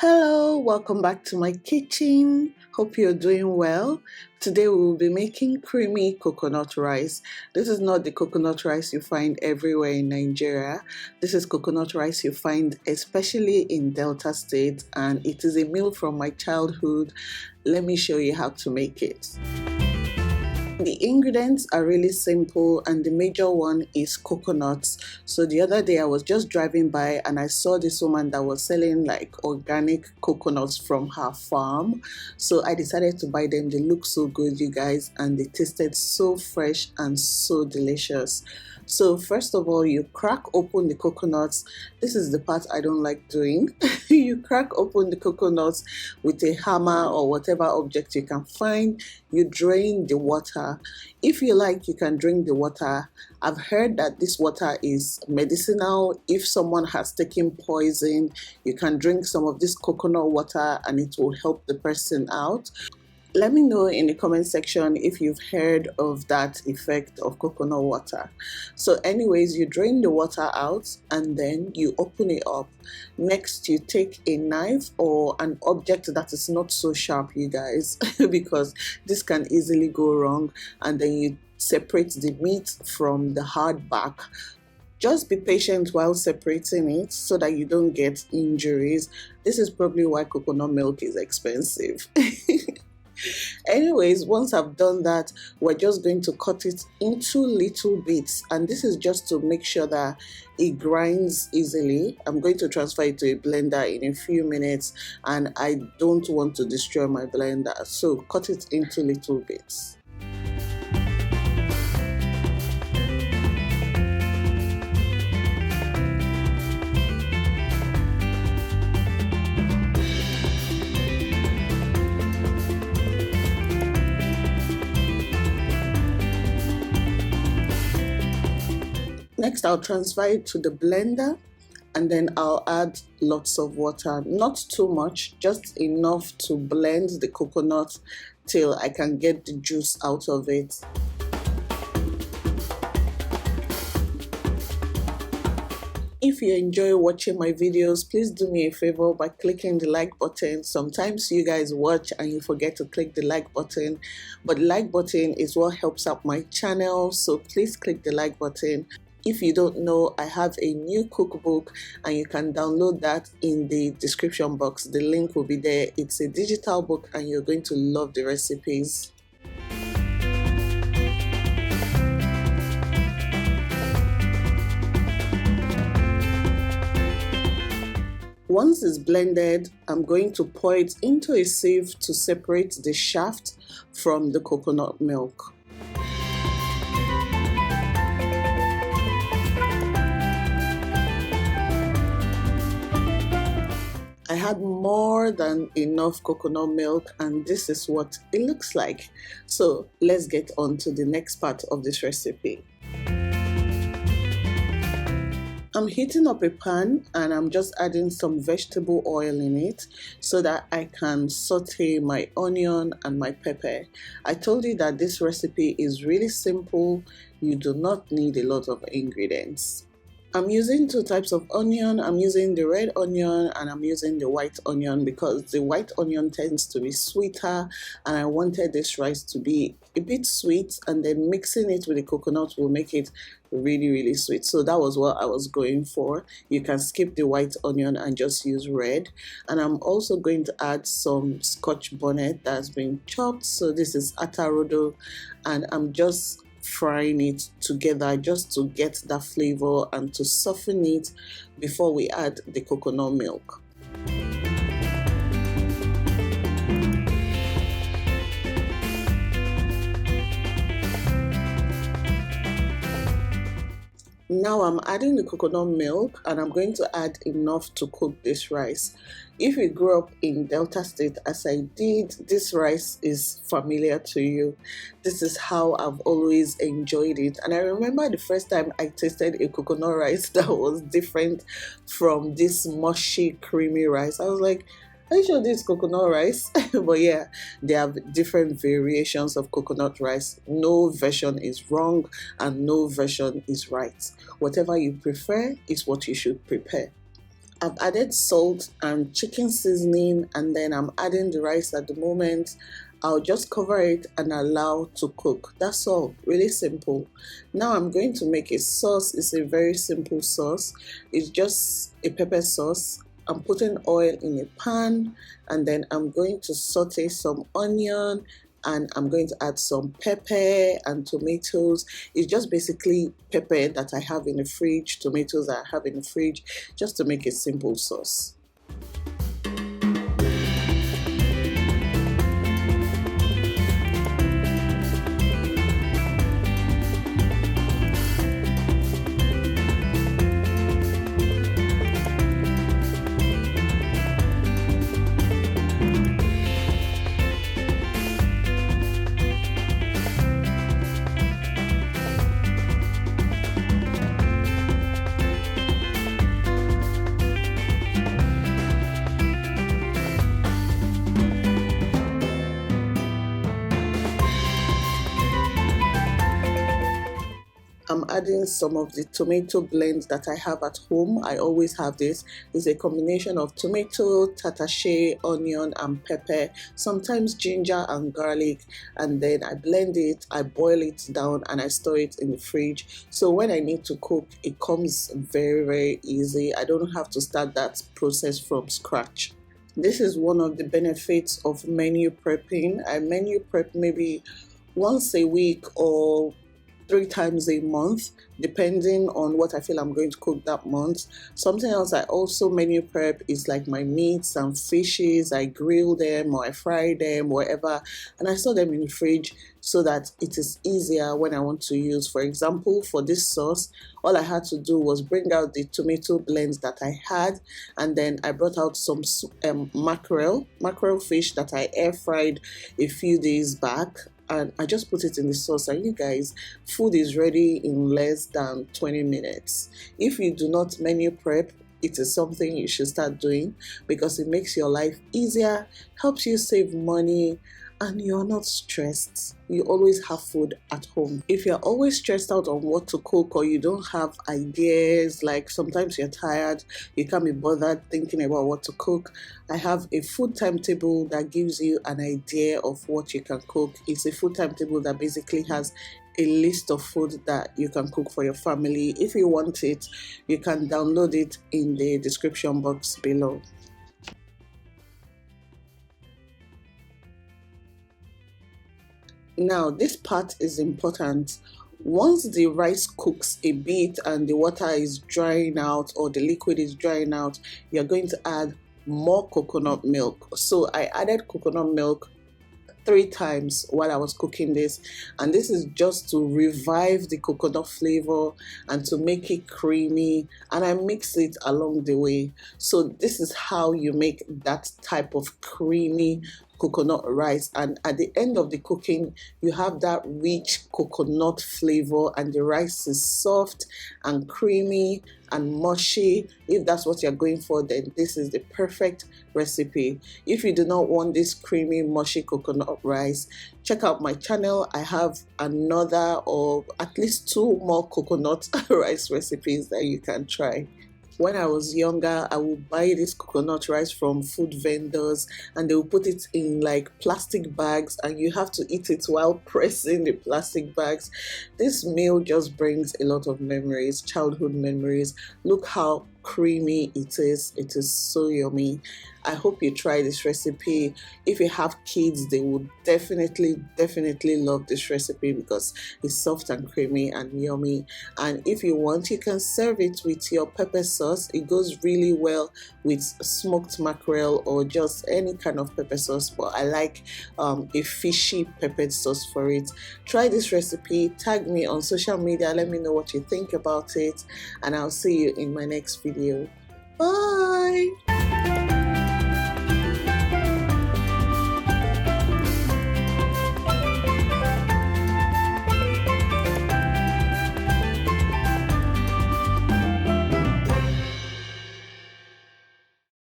Hello, welcome back to my kitchen. Hope you're doing well. Today we will be making creamy coconut rice. This is not the coconut rice you find everywhere in Nigeria. This is coconut rice you find especially in Delta State, and it is a meal from my childhood. Let me show you how to make it. The ingredients are really simple, and the major one is coconuts. So the other day I was just driving by and I saw this woman that was selling like organic coconuts from her farm. So I decided to buy them. They look so good, you guys, and they tasted so fresh and so delicious. So first of all, you crack open the coconuts. This is the part I don't like doing. You crack open the coconuts with a hammer or whatever object you can find. You drain the water. If you like, you can drink the water. I've heard that this water is medicinal. If someone has taken poison, you can drink some of this coconut water and it will help the person out. Let me know in the comment section if you've heard of that effect of coconut water. So anyways, you drain the water out and then you open it up. Next, you take a knife or an object that is not so sharp, you guys, because this can easily go wrong, and then you separate the meat from the hard back. Just be patient while separating it so that you don't get injuries. This is probably why coconut milk is expensive. Anyways, once I've done that, we're just going to cut it into little bits, and this is just to make sure that it grinds easily. I'm going to transfer it to a blender in a few minutes, and I don't want to destroy my blender, so cut it into little bits. Next, I'll transfer it to the blender, and then I'll add lots of water. Not too much, just enough to blend the coconut till I can get the juice out of it. If you enjoy watching my videos, please do me a favor by clicking the like button. Sometimes you guys watch and you forget to click the like button, but the like button is what helps out my channel, so please click the like button. If you don't know, I have a new cookbook and you can download that in the description box. The link will be there. It's a digital book and you're going to love the recipes. Once it's blended, I'm going to pour it into a sieve to separate the shaft from the coconut milk. I had more than enough coconut milk, and this is what it looks like. So let's get on to the next part of this recipe. I'm heating up a pan and I'm just adding some vegetable oil in it so that I can saute my onion and my pepper. I told you that this recipe is really simple. You do not need a lot of ingredients. I'm using two types of onion. I'm using the red onion and I'm using the white onion because the white onion tends to be sweeter, and I wanted this rice to be a bit sweet, and then mixing it with the coconut will make it really sweet. So that was what I was going for. You can skip the white onion and just use red. And I'm also going to add some scotch bonnet that's been chopped. So this is atarodo, and I'm just frying it together just to get that flavor and to soften it before we add the coconut milk. Now I'm adding the coconut milk, and I'm going to add enough to cook this rice. If you grew up in Delta State as I did, this rice is familiar to you. This is how I've always enjoyed it. And I remember the first time I tasted a coconut rice that was different from this mushy, creamy rice. I was like, are you sure this is coconut rice? But yeah, there are different variations of coconut rice. No version is wrong and no version is right. Whatever you prefer is what you should prepare. I've added salt and chicken seasoning, and then I'm adding the rice at the moment. I'll just cover it and allow to cook. That's all, really simple. Now I'm going to make a sauce. It's a very simple sauce. It's just a pepper sauce. I'm putting oil in a pan, and then I'm going to saute some onion, and I'm going to add some pepper and tomatoes. It's just basically pepper that I have in the fridge, tomatoes that I have in the fridge, just to make a simple sauce. I'm adding some of the tomato blend that I have at home. I always have this. It's a combination of tomato, tatashe, onion and pepper, sometimes ginger and garlic, and then I blend it, I boil it down, and I store it in the fridge. So when I need to cook, it comes very easy. I don't have to start that process from scratch. This is one of the benefits of menu prepping. I menu prep maybe once a week or 3 times a month, depending on what I feel I'm going to cook that month. Something else I also menu prep is like my meats and fishes. I grill them or I fry them, whatever, and I store them in the fridge so that it is easier when I want to use. For example, for this sauce, all I had to do was bring out the tomato blends that I had, and then I brought out some mackerel fish that I air fried a few days back, and I just put it in the sauce, and you guys, food is ready in less than 20 minutes. If you do not menu prep, it is something you should start doing because it makes your life easier, helps you save money, and you're not stressed. You always have food at home. If you're always stressed out on what to cook, or you don't have ideas, like sometimes you're tired, you can't be bothered thinking about what to cook, I have a food timetable that gives you an idea of what you can cook. It's a food timetable that basically has a list of food that you can cook for your family. If you want it, you can download it in the description box below. Now, this part is important. Once the rice cooks a bit and the water is drying out or the liquid is drying out, you're going to add more coconut milk. So I added coconut milk 3 times while I was cooking this, and this is just to revive the coconut flavor and to make it creamy, and I mix it along the way. So this is how you make that type of creamy coconut rice, and at the end of the cooking you have that rich coconut flavor and the rice is soft and creamy and mushy. If that's what you're going for, then this is the perfect recipe. If you do not want this creamy mushy coconut rice, check out my channel. I have another or at least 2 more coconut rice recipes that you can try. When I was younger, I would buy this coconut rice from food vendors, and they will put it in like plastic bags, and you have to eat it while pressing the plastic bags. This meal just brings a lot of memories, childhood memories. Look how creamy it is. It is so yummy. I hope you try this recipe. If you have kids, they would definitely love this recipe because it's soft and creamy and yummy. And if you want, you can serve it with your pepper sauce. It goes really well with smoked mackerel or just any kind of pepper sauce, but I like a fishy peppered sauce for it. Try this recipe, tag me on social media, let me know what you think about it, and I'll see you in my next video. Bye.